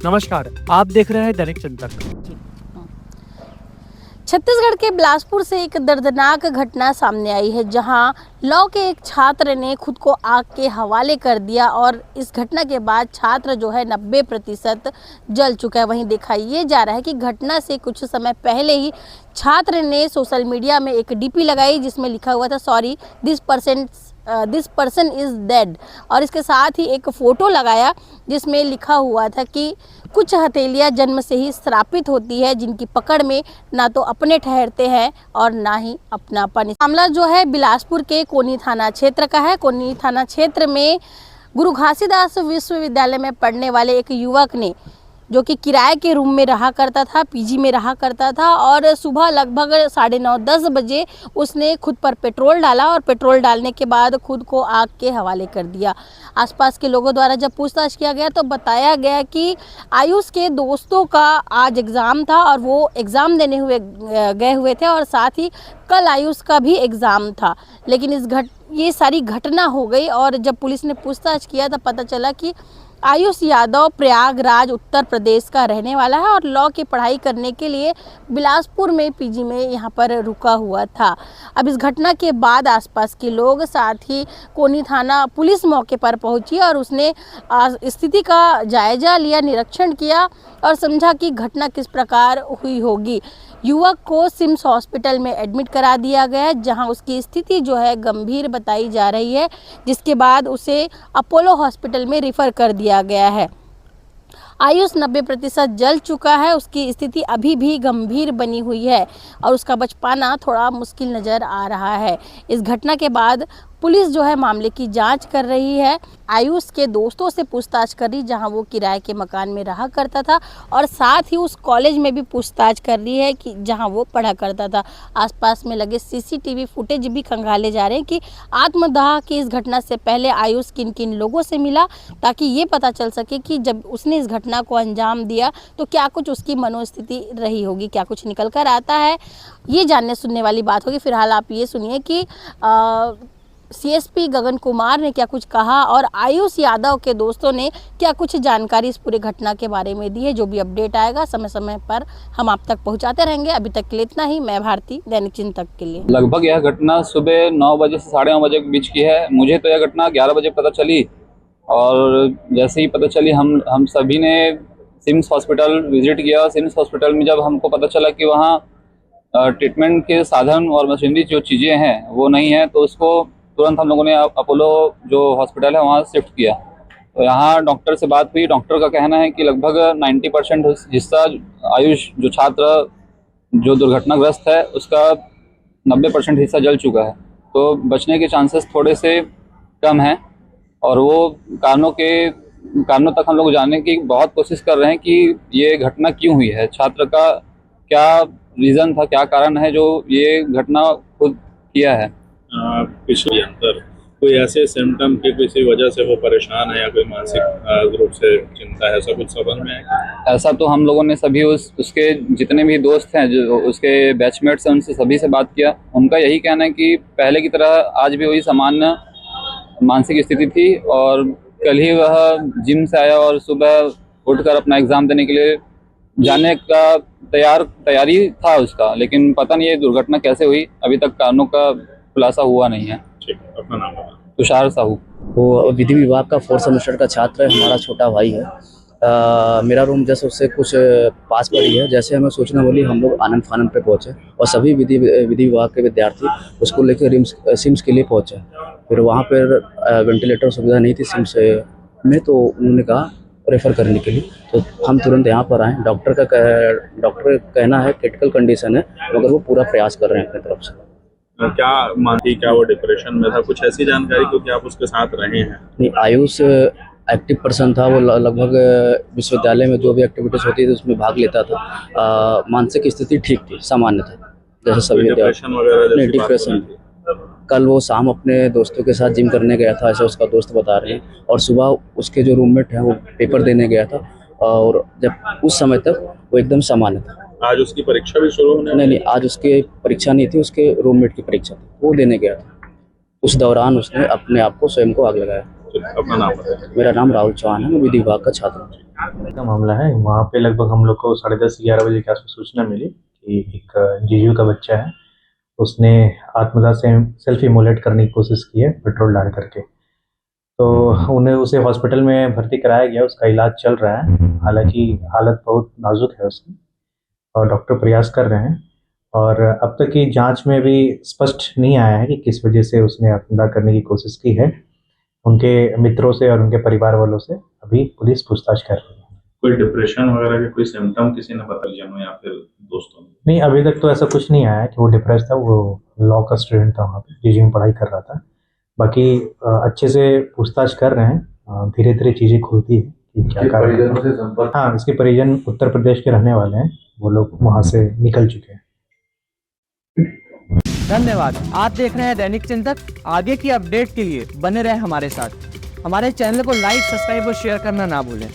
नमस्कार, आप देख रहे हैं दैनिक चिंतक। छत्तीसगढ़ के बिलासपुर से एक दर्दनाक घटना सामने आई है, जहां लॉ के एक छात्र ने खुद को आग के हवाले कर दिया और इस घटना के बाद छात्र जो है 90% जल चुका है। वहीं देखा ये जा रहा है कि घटना से कुछ समय पहले ही छात्र ने सोशल मीडिया में एक डीपी लगाई जिसमें लिखा हुआ था sorry this person is dead, और इसके साथ ही एक फ़ोटो लगाया जिसमें लिखा हुआ था कि कुछ हथेलियाँ जन्म से ही श्रापित होती है, जिनकी पकड़ में ना तो अपने ठहरते हैं और ना ही अपनापन। मामला जो है बिलासपुर के कोनी थाना क्षेत्र का है। कोनी थाना क्षेत्र में गुरु घासीदास विश्वविद्यालय में पढ़ने वाले एक युवक ने, जो कि किराए के रूम में रहा करता था, पीजी में रहा करता था, और सुबह लगभग 9:30-10 बजे उसने खुद पर पेट्रोल डाला और पेट्रोल डालने के बाद खुद को आग के हवाले कर दिया। आसपास के लोगों द्वारा जब पूछताछ किया गया तो बताया गया कि आयुष के दोस्तों का आज एग्ज़ाम था और वो एग्ज़ाम देने गए हुए थे, और साथ ही कल आयुष का भी एग्ज़ाम था। लेकिन ये सारी घटना हो गई, और जब पुलिस ने पूछताछ किया तब पता चला कि आयुष यादव प्रयागराज उत्तर प्रदेश का रहने वाला है और लॉ की पढ़ाई करने के लिए बिलासपुर में पीजी में यहाँ पर रुका हुआ था। अब इस घटना के बाद आसपास के लोग, साथ ही कोनी थाना पुलिस मौके पर पहुंची और उसने स्थिति का जायजा लिया, निरीक्षण किया और समझा कि घटना किस प्रकार हुई होगी। युवक को सिम्स हॉस्पिटल में एडमिट करा दिया गया है, जहां उसकी स्थिति जो है गंभीर बताई जा रही है, जिसके बाद उसे अपोलो हॉस्पिटल में रेफर कर दिया गया है। आयुष 90% जल चुका है, उसकी स्थिति अभी भी गंभीर बनी हुई है और उसका बच पाना थोड़ा मुश्किल नज़र आ रहा है। इस घटना के बाद पुलिस जो है मामले की जांच कर रही है। आयुष के दोस्तों से पूछताछ कर रही, जहां वो किराए के मकान में रहा करता था, और साथ ही उस कॉलेज में भी पूछताछ कर रही है कि जहां वो पढ़ा करता था। आसपास में लगे सीसीटीवी फुटेज भी खंगाले जा रहे हैं कि आत्मदाह की इस घटना से पहले आयुष किन किन लोगों से मिला, ताकि ये पता चल सके कि जब उसने इस घटना को अंजाम दिया तो क्या कुछ उसकी मनोस्थिति रही होगी, क्या कुछ निकल कर आता है। ये जानने सुनने वाली बात होगी। फिलहाल आप ये सुनिए कि सीएसपी गगन कुमार ने क्या कुछ कहा और आयुष यादव के दोस्तों ने क्या कुछ जानकारी इस पूरे घटना के बारे में दी है। जो भी अपडेट आएगा समय समय पर हम आप तक पहुंचाते रहेंगे। अभी तक के लिए इतना ही। मैं भारती, दैनिक चिंतक के लिए। लगभग यह घटना सुबह 9 बजे से 9:30 बजे के बीच की है। मुझे तो यह घटना 11 बजे पता चली, और जैसे ही पता चली हम सभी ने सिम्स हॉस्पिटल विजिट किया। सिम्स हॉस्पिटल में जब हमको पता चला कि वहाँ ट्रीटमेंट के साधन और मशीनरी जो चीज़ें हैं वो नहीं है, तो उसको तुरंत हम लोगों ने अपोलो जो हॉस्पिटल है वहाँ शिफ्ट किया। तो यहाँ डॉक्टर से बात हुई। डॉक्टर का कहना है कि लगभग 90% हिस्सा आयुष जो छात्र जो दुर्घटनाग्रस्त है उसका 90% हिस्सा जल चुका है। तो बचने के चांसेस थोड़े से कम हैं, और वो कारणों तक हम लोग जानने की बहुत कोशिश कर रहे हैं कि ये घटना क्यों हुई है, छात्र का क्या रीज़न था, क्या कारण है जो ये घटना खुद किया है। पिछले अंतर कोई ऐसे सिम्टम के किसी वजह से वो परेशान है या कोई मानसिक रूप से चिंता है, ऐसा कुछ संबंध में है? ऐसा तो हम लोगों ने सभी उसके जितने भी दोस्त हैं, जो उसके बैचमेट्स हैं, उनसे सभी से बात किया। उनका यही कहना है कि पहले की तरह आज भी वही सामान्य मानसिक स्थिति थी, और कल ही वह जिम से आया और सुबह उठकर अपना एग्ज़ाम देने के लिए जाने का तैयारी था उसका। लेकिन पता नहीं ये दुर्घटना कैसे हुई, अभी तक कारणों का खुलासा हुआ नहीं है। ठीक, अपना नाम बताओ। तुषार साहू। वो विधि विभाग का 4th सेमेस्टर का छात्र है, हमारा छोटा भाई है। मेरा रूम जैसे उससे कुछ पास पर ही है। जैसे हमें सूचना मिली हम लोग आनंद फानंद पे पहुंचे, और सभी विधि विभाग के विद्यार्थी उसको लेकर सिम्स के लिए पहुंचे। फिर वहाँ पर वेंटिलेटर सुविधा नहीं थी सिम्स में, तो उन्होंने कहा रेफ़र करने के लिए। तो हम तुरंत यहाँ पर आए। डॉक्टर का कहना है क्रिटिकल कंडीशन है, मगर वो पूरा प्रयास कर रहे हैं अपनी तरफ से। क्या मानती, क्या वो डिप्रेशन में था, कुछ ऐसी जानकारी क्योंकि आप उसके साथ रहे हैं? नहीं, आयुष एक्टिव पर्सन था। वो लगभग विश्वविद्यालय में जो भी एक्टिविटीज़ होती थी उसमें भाग लेता था। मानसिक स्थिति ठीक थी, सामान्य था जैसे सभी डिप्रेशन वगैरह? नहीं, डिप्रेशन। कल वो शाम अपने दोस्तों के साथ जिम करने गया था, ऐसा उसका दोस्त बता रहे हैं, और सुबह उसके जो रूममेट हैं वो पेपर देने गया था, और जब उस समय तक वो एकदम सामान्य था। आज उसकी परीक्षा भी शुरू होने? नहीं, आज उसकी परीक्षा नहीं थी, उसके रूममेट की परीक्षा थी, वो देने गया था। उस दौरान उसने अपने आप को स्वयं को आग लगाया। अपना नाम बताएं। मेरा नाम राहुल चौहान है, मैं विधि विभाग का छात्र हूँ। का मामला है। वहाँ पे लगभग हम लोग को 10:30-11 बजे के आसपास सूचना मिली कि एक जीजू का बच्चा है, उसने आत्मदाह से सेल्फ इमोलेट करने की कोशिश की है पेट्रोल डाल करके। तो उन्हें उसे हॉस्पिटल में भर्ती कराया गया, उसका इलाज चल रहा है। हालांकि हालत बहुत नाजुक है उसकी और डॉक्टर प्रयास कर रहे हैं। और अब तक की जांच में भी स्पष्ट नहीं आया है कि किस वजह से उसने आत्मदाह करने की कोशिश की है। उनके मित्रों से और उनके परिवार वालों से अभी पुलिस पूछताछ कर रही है। कोई डिप्रेशन वगैरह के कोई सिम्टम किसी ने परिजनों या फिर दोस्तों ने? नहीं, अभी तक तो ऐसा कुछ नहीं आया है कि वो डिप्रेस था। वो लॉ का स्टूडेंट था, वहाँ पे जीजी में पढ़ाई कर रहा था। बाकी अच्छे से पूछताछ कर रहे हैं, धीरे धीरे चीज़ें खुलती है कि क्या कारण है। हाँ, इसके परिजन उत्तर प्रदेश के रहने वाले हैं, वो लोग वहाँ से निकल चुके हैं। धन्यवाद। आप देख रहे हैं दैनिक चिंतक। आगे की अपडेट के लिए बने रहें हमारे साथ। हमारे चैनल को लाइक, सब्सक्राइब और शेयर करना ना भूलें।